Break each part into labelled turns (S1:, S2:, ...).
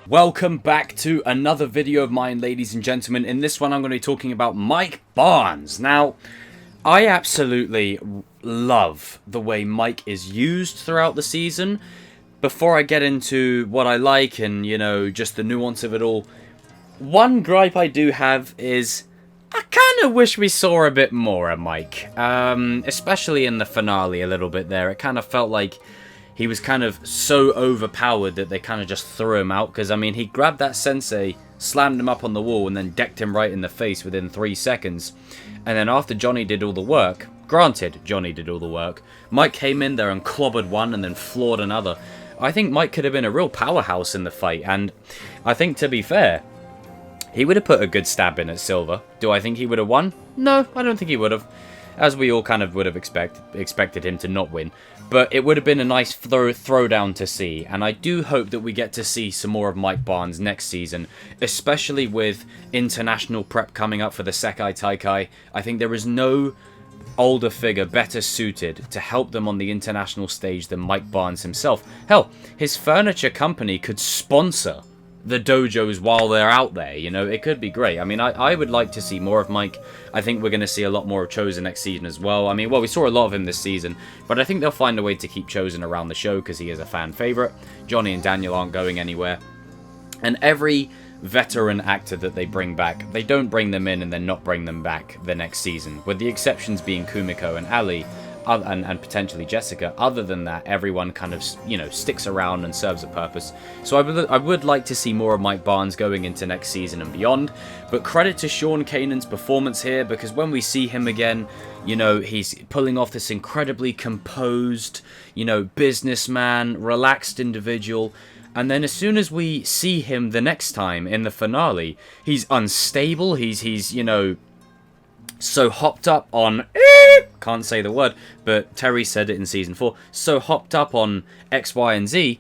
S1: Welcome back to another video of mine, ladies and gentlemen. In this one, I'm going to be talking about Mike Barnes. Now, I absolutely love the way Mike is used throughout the season. Before I get into what I like and, just the nuance of it all, one gripe I do have is I kind of wish we saw a bit more of Mike. Especially in the finale a little bit there. It kind of felt like he was kind of so overpowered that they kind of just threw him out. Because, he grabbed that sensei, slammed him up on the wall, and then decked him right in the face within 3 seconds. And then after Johnny did all the work, granted, Johnny did all the work, Mike came in there and clobbered one and then floored another. I think Mike could have been a real powerhouse in the fight. And I think, to be fair, he would have put a good stab in at Silver. Do I think he would have won? No, I don't think he would have. As we all kind of would have expected him to not win. But it would have been a nice throwdown to see. And I do hope that we get to see some more of Mike Barnes next season. Especially with international prep coming up for the Sekai Taikai. I think there is no older figure better suited to help them on the international stage than Mike Barnes himself. Hell, his furniture company could sponsor the dojos while they're out there, it could be great. I would like to see more of Mike. I think we're going to see a lot more of Chosen next season as well. We saw a lot of him this season, but I think they'll find a way to keep Chosen around the show because he is a fan favorite. Johnny and Daniel aren't going anywhere. And every veteran actor that they bring back, they don't bring them in and then not bring them back the next season, with the exceptions being Kumiko and Ali, and potentially Jessica. Other than that, everyone kind of, sticks around and serves a purpose. So I would like to see more of Mike Barnes going into next season and beyond. But credit to Sean Kanan's performance here, because when we see him again, he's pulling off this incredibly composed, businessman, relaxed individual. And then as soon as we see him the next time in the finale, he's unstable, he's so hopped up on, can't say the word, but Terry said it in season 4, so hopped up on X, Y, and Z,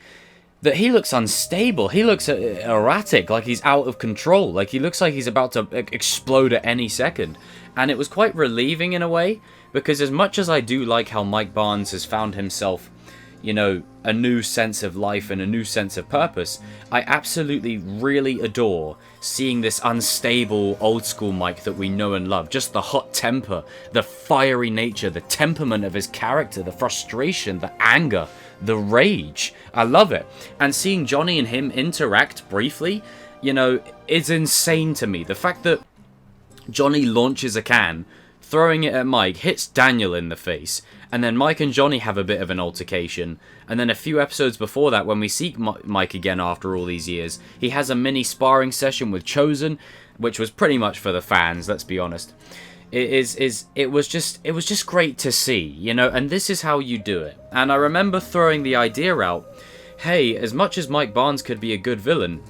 S1: that he looks unstable. He looks erratic, like he's out of control, like he looks like he's about to explode at any second. And it was quite relieving in a way, because as much as I do like how Mike Barnes has found himself, a new sense of life and a new sense of purpose, I absolutely really adore seeing this unstable old school Mike that we know and love. Just the hot temper, the fiery nature, the temperament of his character, the frustration, the anger, the rage. I love it. And seeing Johnny and him interact briefly, is insane to me. The fact that Johnny launches a can, throwing it at Mike, hits Daniel in the face, and then Mike and Johnny have a bit of an altercation. And then a few episodes before that, when we see Mike again after all these years, he has a mini sparring session with Chosen, which was pretty much for the fans, let's be honest. It was just great to see, and this is how you do it. And I remember throwing the idea out, hey, as much as Mike Barnes could be a good villain,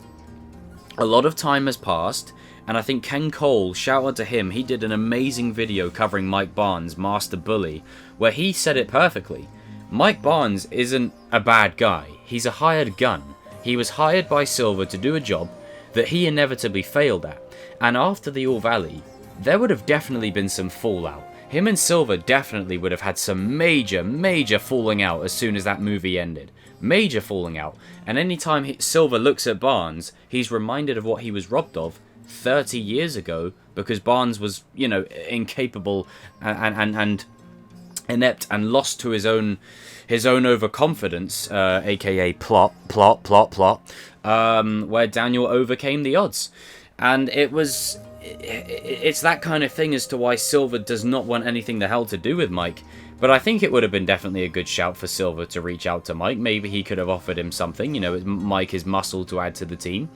S1: a lot of time has passed. And I think Ken Cole, shout out to him, he did an amazing video covering Mike Barnes, Master Bully, where he said it perfectly. Mike Barnes isn't a bad guy. He's a hired gun. He was hired by Silver to do a job that he inevitably failed at. And after the All Valley, there would have definitely been some fallout. Him and Silver definitely would have had some major falling out as soon as that movie ended. Major falling out. And anytime Silver looks at Barnes, he's reminded of what he was robbed of 30 years ago, because Barnes was, incapable and inept and lost to his own overconfidence, aka plot, where Daniel overcame the odds. And it's that kind of thing as to why Silver does not want anything the hell to do with Mike. But I think it would have been definitely a good shout for Silver to reach out to Mike. Maybe he could have offered him something, Mike is muscle to add to the team.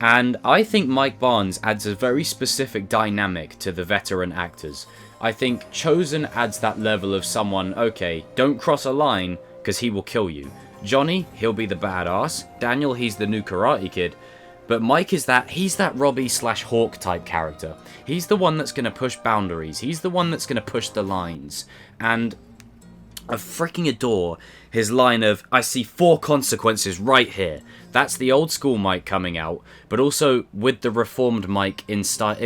S1: And I think Mike Barnes adds a very specific dynamic to the veteran actors. I think Chosen adds that level of someone, okay, don't cross a line, because he will kill you. Johnny, he'll be the badass. Daniel, he's the new Karate Kid. But Mike he's that Robbie/Hawk type character. He's the one that's going to push boundaries. He's the one that's going to push the lines. And I freaking adore his line of, I see 4 consequences right here. That's the old school Mike coming out, but also with the reformed Mike inside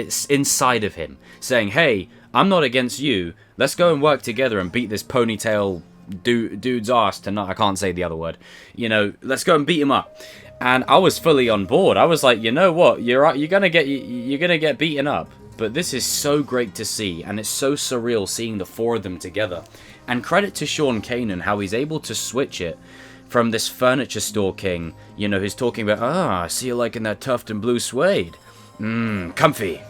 S1: of him, saying, hey, I'm not against you. Let's go and work together and beat this ponytail dude's ass tonight. I can't say the other word. Let's go and beat him up. And I was fully on board. I was like, you know what, you're gonna get beaten up. But this is so great to see, and it's so surreal seeing the four of them together. And credit to Sean Kanan, how he's able to switch it from this furniture store king, you know, who's talking about, I see you liking that tuft and blue suede. Comfy.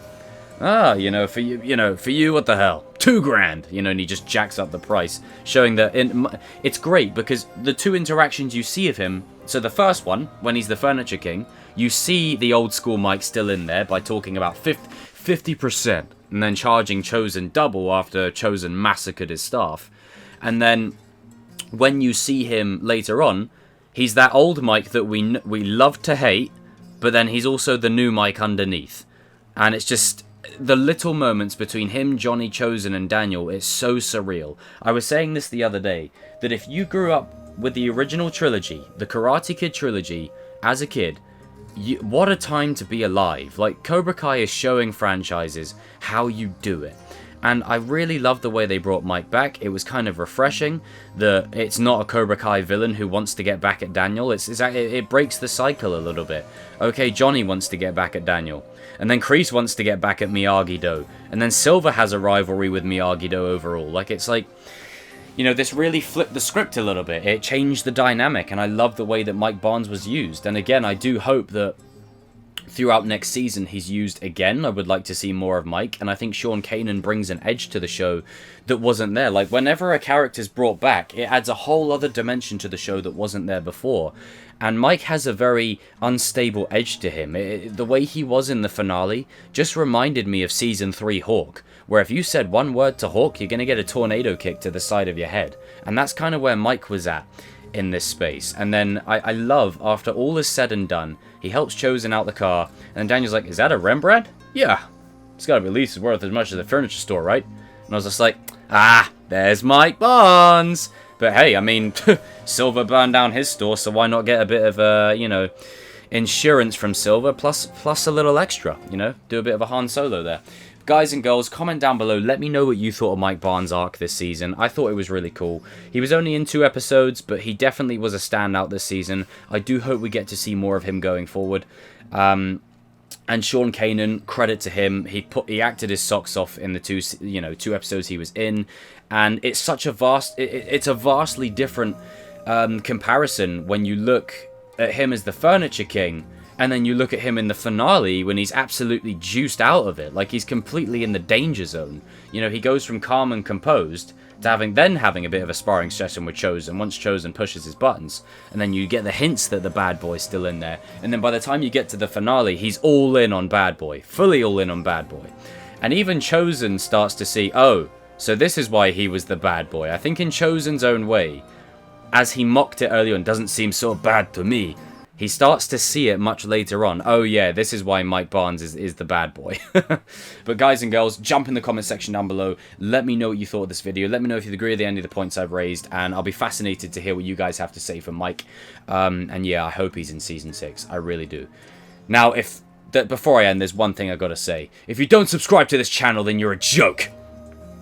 S1: You know, for you, what the hell? $2,000, you know, and he just jacks up the price, showing that it's great because the two interactions you see of him. So the first one, when he's the furniture king, you see the old school Mike still in there by talking about 50%, and then charging Chosen double after Chosen massacred his staff. And then when you see him later on, he's that old Mike that we love to hate, but then he's also the new Mike underneath. And it's just the little moments between him, Johnny, Chosen, and Daniel, it's so surreal. I was saying this the other day, that if you grew up with the original trilogy, the Karate Kid trilogy, as a kid, what a time to be alive. Like, Cobra Kai is showing franchises how you do it. And I really love the way they brought Mike back. It was kind of refreshing that it's not a Cobra Kai villain who wants to get back at Daniel. It breaks the cycle a little bit. Okay, Johnny wants to get back at Daniel. And then Kreese wants to get back at Miyagi-Do. And then Silver has a rivalry with Miyagi-Do overall. Like, it's like, you know, this really flipped the script a little bit. It changed the dynamic, and I love the way that Mike Barnes was used. And again, I do hope that throughout next season he's used again. I would like to see more of Mike, and I think Sean Kanan brings an edge to the show that wasn't there. Like, whenever a character's brought back, it adds a whole other dimension to the show that wasn't there before. And Mike has a very unstable edge to him. The way he was in the finale just reminded me of Season 3 Hawk, where if you said one word to Hawk, you're going to get a tornado kick to the side of your head. And that's kind of where Mike was at in this space. And then I love, after all is said and done, he helps Chosen out the car, and Daniel's like, is that a Rembrandt? Yeah. It's got to be at least worth as much as a furniture store, right? And I was just like, there's Mike Barnes. But hey, I mean, Silver burned down his store, so why not get a bit of, you know, insurance from Silver, plus a little extra, you know? Do a bit of a Han Solo there. Guys and girls, comment down below. Let me know what you thought of Mike Barnes' arc this season. I thought it was really cool. He was only in 2 episodes, but he definitely was a standout this season. I do hope we get to see more of him going forward. And Sean Kanan, credit to him. He acted his socks off in the 2 episodes he was in, and it's such a it's a vastly different comparison when you look at him as the Furniture King. And then you look at him in the finale when he's absolutely juiced out of it. Like, he's completely in the danger zone. You know, he goes from calm and composed to having a bit of a sparring session with Chosen once Chosen pushes his buttons. And then you get the hints that the bad boy's still in there. And then by the time you get to the finale, he's all in on bad boy. Fully all in on bad boy. And even Chosen starts to see, oh, so this is why he was the bad boy. I think in Chosen's own way, as he mocked it earlier and doesn't seem so bad to me, he starts to see it much later on. Oh yeah, this is why Mike Barnes is the bad boy. But guys and girls, jump in the comment section down below. Let me know what you thought of this video. Let me know if you agree with any of the points I've raised. And I'll be fascinated to hear what you guys have to say for Mike. And yeah, I hope he's in Season 6. I really do. Now, before I end, there's one thing I've got to say. If you don't subscribe to this channel, then you're a joke.